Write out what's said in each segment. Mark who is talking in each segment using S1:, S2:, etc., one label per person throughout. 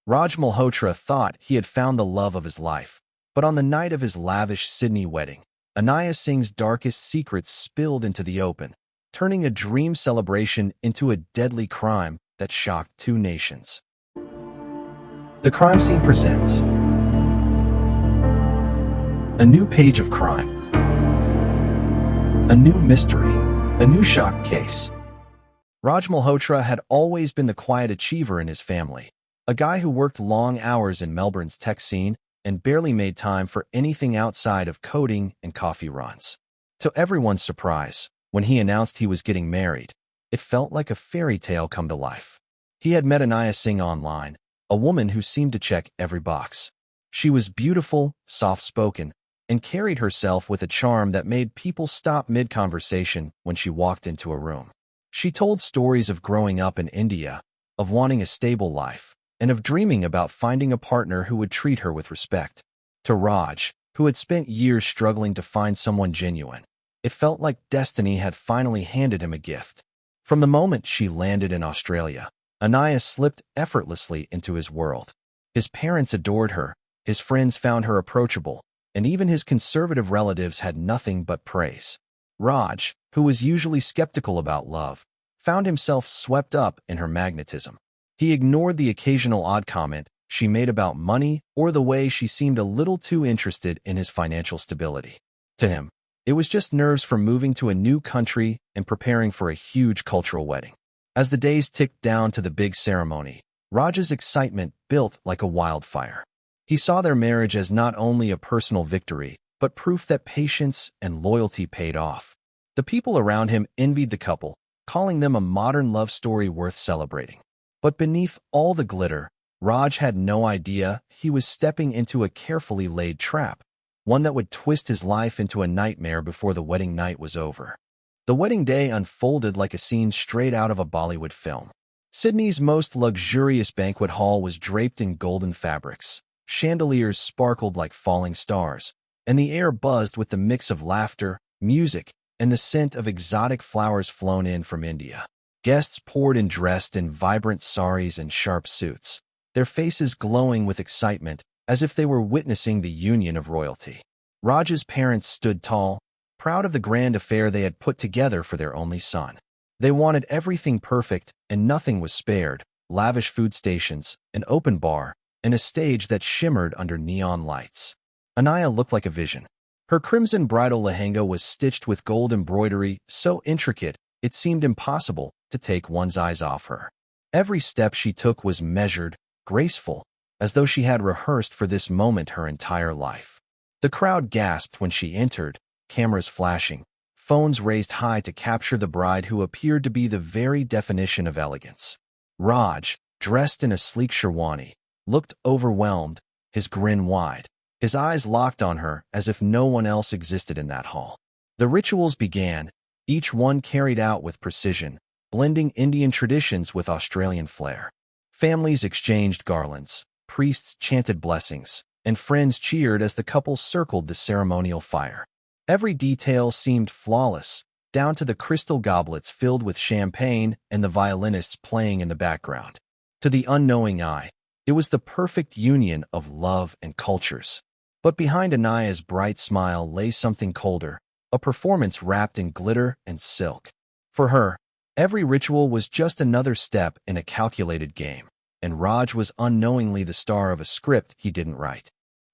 S1: Raj Malhotra thought he had found the love of his life, but on the night of his lavish Sydney wedding, Anaya Singh's darkest secrets spilled into the open, turning a dream celebration into a deadly crime that shocked two nations. The crime scene presents a new page of crime, a new mystery, a new shock case. Raj Malhotra had always been the quiet achiever in his family, a guy who worked long hours in Melbourne's tech scene and barely made time for anything outside of coding and coffee runs. To everyone's surprise, when he announced he was getting married, it felt like a fairy tale come to life. He had met Anaya Singh online, a woman who seemed to check every box. She was beautiful, soft-spoken, and carried herself with a charm that made people stop mid-conversation when she walked into a room. She told stories of growing up in India, of wanting a stable life, and of dreaming about finding a partner who would treat her with respect. To Raj, who had spent years struggling to find someone genuine, it felt like destiny had finally handed him a gift. From the moment she landed in Australia, Anaya slipped effortlessly into his world. His parents adored her, his friends found her approachable, and even his conservative relatives had nothing but praise. Raj, who was usually skeptical about love, found himself swept up in her magnetism. He ignored the occasional odd comment she made about money or the way she seemed a little too interested in his financial stability. To him, it was just nerves from moving to a new country and preparing for a huge cultural wedding. As the days ticked down to the big ceremony, Raj's excitement built like a wildfire. He saw their marriage as not only a personal victory, but proof that patience and loyalty paid off. The people around him envied the couple, calling them a modern love story worth celebrating. But beneath all the glitter, Raj had no idea he was stepping into a carefully laid trap, one that would twist his life into a nightmare before the wedding night was over. The wedding day unfolded like a scene straight out of a Bollywood film. Sydney's most luxurious banquet hall was draped in golden fabrics. Chandeliers sparkled like falling stars, and the air buzzed with the mix of laughter, music, and the scent of exotic flowers flown in from India. Guests poured in dressed in vibrant saris and sharp suits, their faces glowing with excitement as if they were witnessing the union of royalty. Raj's parents stood tall, proud of the grand affair they had put together for their only son. They wanted everything perfect, and nothing was spared: lavish food stations, an open bar, and a stage that shimmered under neon lights. Anaya looked like a vision. Her crimson bridal lehenga was stitched with gold embroidery so intricate it seemed impossible to take one's eyes off her. Every step she took was measured, graceful, as though she had rehearsed for this moment her entire life. The crowd gasped when she entered, cameras flashing, phones raised high to capture the bride who appeared to be the very definition of elegance. Raj, dressed in a sleek sherwani, looked overwhelmed, his grin wide, his eyes locked on her as if no one else existed in that hall. The rituals began, each one carried out with precision, blending Indian traditions with Australian flair. Families exchanged garlands, priests chanted blessings, and friends cheered as the couple circled the ceremonial fire. Every detail seemed flawless, down to the crystal goblets filled with champagne and the violinists playing in the background. To the unknowing eye, it was the perfect union of love and cultures. But behind Anaya's bright smile lay something colder, a performance wrapped in glitter and silk. For her, every ritual was just another step in a calculated game, and Raj was unknowingly the star of a script he didn't write.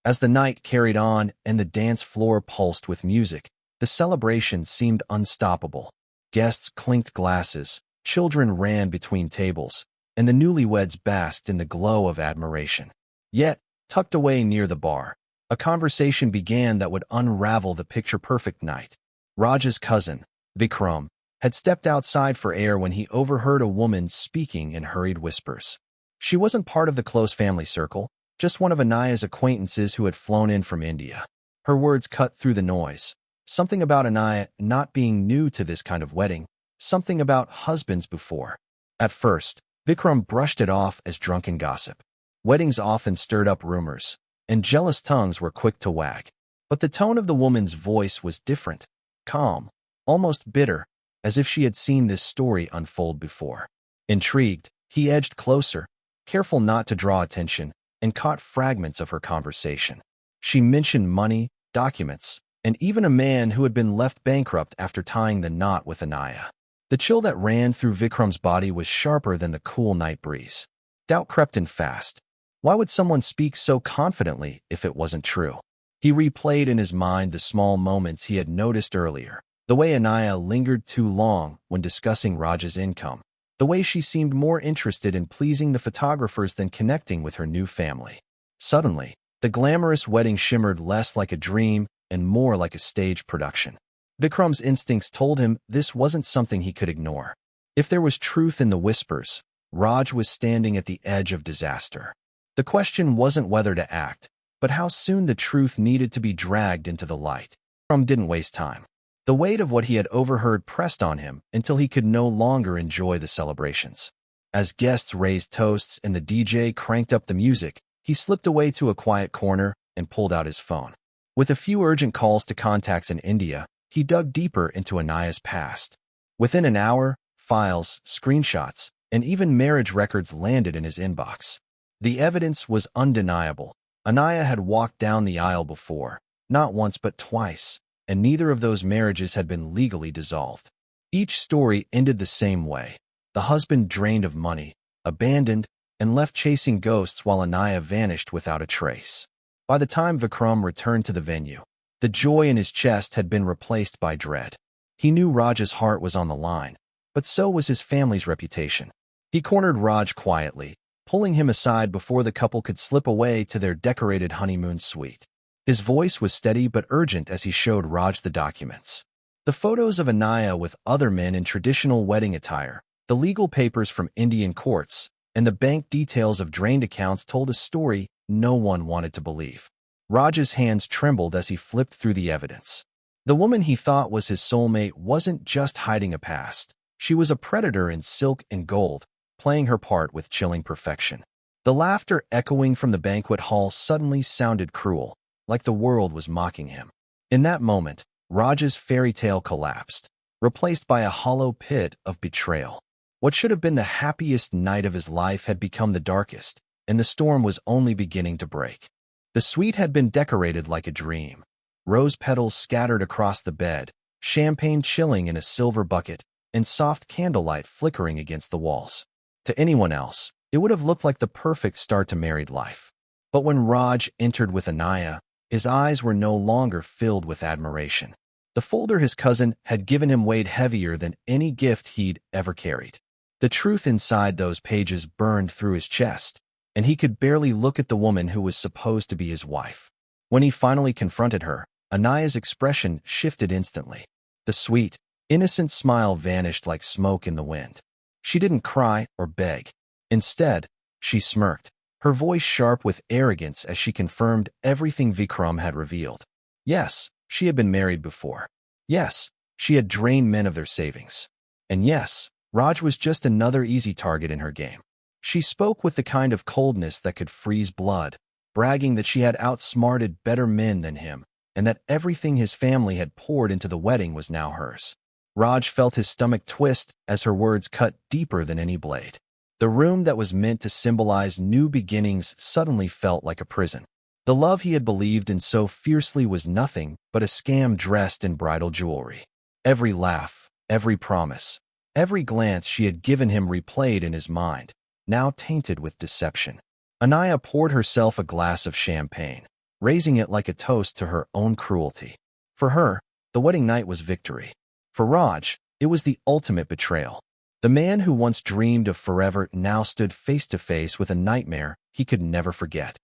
S1: As the night carried on and the dance floor pulsed with music, the celebration seemed unstoppable. Guests clinked glasses, children ran between tables, and the newlyweds basked in the glow of admiration. Yet, tucked away near the bar, a conversation began that would unravel the picture-perfect night. Raj's cousin, Vikram, had stepped outside for air when he overheard a woman speaking in hurried whispers. She wasn't part of the close family circle, just one of Anaya's acquaintances who had flown in from India. Her words cut through the noise. Something about Anaya not being new to this kind of wedding, something about husbands before. At first, Vikram brushed it off as drunken gossip. Weddings often stirred up rumors, and jealous tongues were quick to wag. But the tone of the woman's voice was different, calm, almost bitter, as if she had seen this story unfold before. Intrigued, he edged closer, careful not to draw attention, and caught fragments of her conversation. She mentioned money, documents, and even a man who had been left bankrupt after tying the knot with Anaya. The chill that ran through Vikram's body was sharper than the cool night breeze. Doubt crept in fast. Why would someone speak so confidently if it wasn't true? He replayed in his mind the small moments he had noticed earlier. The way Anaya lingered too long when discussing Raj's income. The way she seemed more interested in pleasing the photographers than connecting with her new family. Suddenly, the glamorous wedding shimmered less like a dream and more like a stage production. Vikram's instincts told him this wasn't something he could ignore. If there was truth in the whispers, Raj was standing at the edge of disaster. The question wasn't whether to act, but how soon the truth needed to be dragged into the light. Vikram didn't waste time. The weight of what he had overheard pressed on him until he could no longer enjoy the celebrations. As guests raised toasts and the DJ cranked up the music, he slipped away to a quiet corner and pulled out his phone. With a few urgent calls to contacts in India, he dug deeper into Anaya's past. Within an hour, files, screenshots, and even marriage records landed in his inbox. The evidence was undeniable. Anaya had walked down the aisle before, not once but twice, and neither of those marriages had been legally dissolved. Each story ended the same way. The husband drained of money, abandoned, and left chasing ghosts while Anaya vanished without a trace. By the time Vikram returned to the venue, the joy in his chest had been replaced by dread. He knew Raj's heart was on the line, but so was his family's reputation. He cornered Raj quietly, pulling him aside before the couple could slip away to their decorated honeymoon suite. His voice was steady but urgent as he showed Raj the documents. The photos of Anaya with other men in traditional wedding attire, the legal papers from Indian courts, and the bank details of drained accounts told a story no one wanted to believe. Raj's hands trembled as he flipped through the evidence. The woman he thought was his soulmate wasn't just hiding a past. She was a predator in silk and gold, playing her part with chilling perfection. The laughter echoing from the banquet hall suddenly sounded cruel, like the world was mocking him. In that moment, Raj's fairy tale collapsed, replaced by a hollow pit of betrayal. What should have been the happiest night of his life had become the darkest, and the storm was only beginning to break. The suite had been decorated like a dream. Rose petals scattered across the bed, champagne chilling in a silver bucket, and soft candlelight flickering against the walls. To anyone else, it would have looked like the perfect start to married life. But when Raj entered with Anaya, his eyes were no longer filled with admiration. The folder his cousin had given him weighed heavier than any gift he'd ever carried. The truth inside those pages burned through his chest, and he could barely look at the woman who was supposed to be his wife. When he finally confronted her, Anaya's expression shifted instantly. The sweet, innocent smile vanished like smoke in the wind. She didn't cry or beg. Instead, she smirked, her voice sharp with arrogance as she confirmed everything Vikram had revealed. Yes, she had been married before. Yes, she had drained men of their savings. And yes, Raj was just another easy target in her game. She spoke with the kind of coldness that could freeze blood, bragging that she had outsmarted better men than him, and that everything his family had poured into the wedding was now hers. Raj felt his stomach twist as her words cut deeper than any blade. The room that was meant to symbolize new beginnings suddenly felt like a prison. The love he had believed in so fiercely was nothing but a scam dressed in bridal jewelry. Every laugh, every promise, every glance she had given him replayed in his mind, now tainted with deception. Anaya poured herself a glass of champagne, raising it like a toast to her own cruelty. For her, the wedding night was victory. For Raj, it was the ultimate betrayal. The man who once dreamed of forever now stood face to face with a nightmare he could never forget.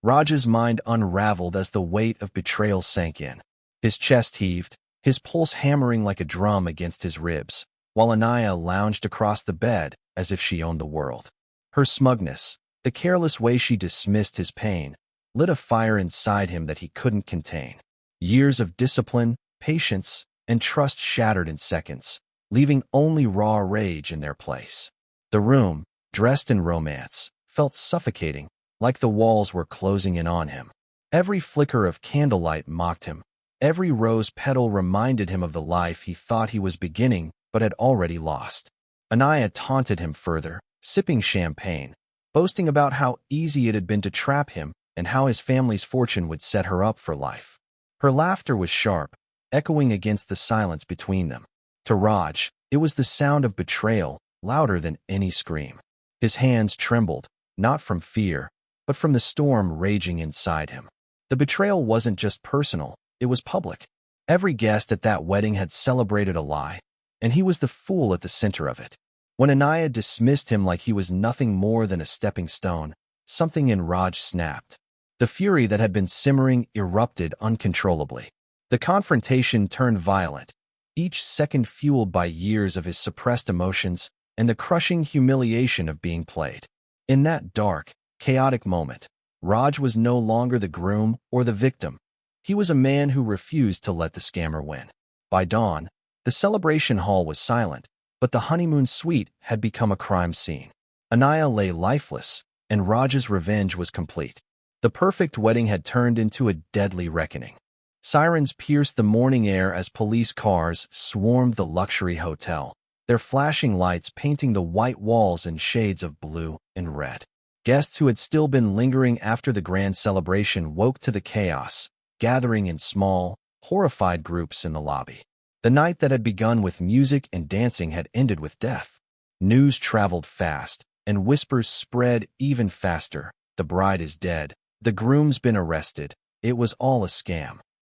S1: Raj's mind unraveled as the weight of betrayal sank in. His chest heaved, his pulse hammering like a drum against his ribs, while Anaya lounged across the bed as if she owned the world. Her smugness, the careless way she dismissed his pain, lit a fire inside him that he couldn't contain. Years of discipline, patience, and trust shattered in seconds, leaving only raw rage in their place. The room, dressed in romance, felt suffocating, like the walls were closing in on him. Every flicker of candlelight mocked him. Every rose petal reminded him of the life he thought he was beginning but had already lost. Anaya taunted him further, sipping champagne, boasting about how easy it had been to trap him and how his family's fortune would set her up for life. Her laughter was sharp, echoing against the silence between them. To Raj, it was the sound of betrayal, louder than any scream. His hands trembled, not from fear, but from the storm raging inside him. The betrayal wasn't just personal, it was public. Every guest at that wedding had celebrated a lie, and he was the fool at the center of it. When Anaya dismissed him like he was nothing more than a stepping stone, something in Raj snapped. The fury that had been simmering erupted uncontrollably. The confrontation turned violent, each second fueled by years of his suppressed emotions and the crushing humiliation of being played. In that dark, chaotic moment, Raj was no longer the groom or the victim. He was a man who refused to let the scammer win. By dawn, the celebration hall was silent, but the honeymoon suite had become a crime scene. Anaya lay lifeless, and Raj's revenge was complete. The perfect wedding had turned into a deadly reckoning. Sirens pierced the morning air as police cars swarmed the luxury hotel, their flashing lights painting the white walls in shades of blue and red. Guests who had still been lingering after the grand celebration woke to the chaos, gathering in small, horrified groups in the lobby. The night that had begun with music and dancing had ended with death. News traveled fast, and whispers spread even faster. The bride is dead. The groom's been arrested. It was all a scam.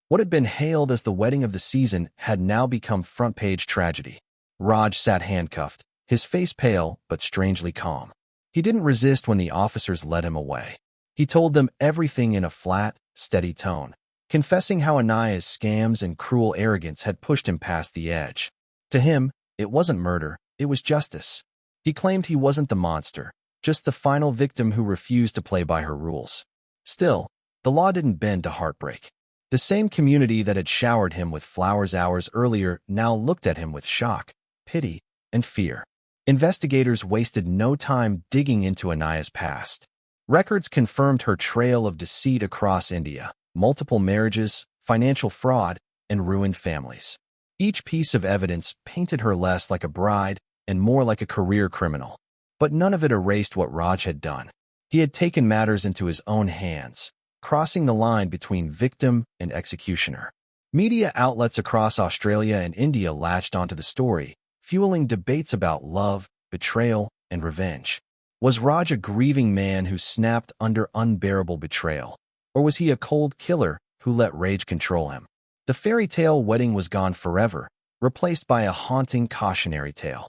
S1: What had been hailed as the wedding of the season had now become front-page tragedy. Raj sat handcuffed, his face pale but strangely calm. He didn't resist when the officers led him away. He told them everything in a flat, steady tone, confessing how Anaya's scams and cruel arrogance had pushed him past the edge. To him, it wasn't murder, it was justice. He claimed he wasn't the monster, just the final victim who refused to play by her rules. Still, the law didn't bend to heartbreak. The same community that had showered him with flowers hours earlier now looked at him with shock, pity, and fear. Investigators wasted no time digging into Anaya's past. Records confirmed her trail of deceit across India, multiple marriages, financial fraud, and ruined families. Each piece of evidence painted her less like a bride and more like a career criminal. But none of it erased what Raj had done. He had taken matters into his own hands, crossing the line between victim and executioner. Media outlets across Australia and India latched onto the story, fueling debates about love, betrayal, and revenge. Was Raj a grieving man who snapped under unbearable betrayal? Or was he a cold killer who let rage control him? The fairy tale wedding was gone forever, replaced by a haunting cautionary tale.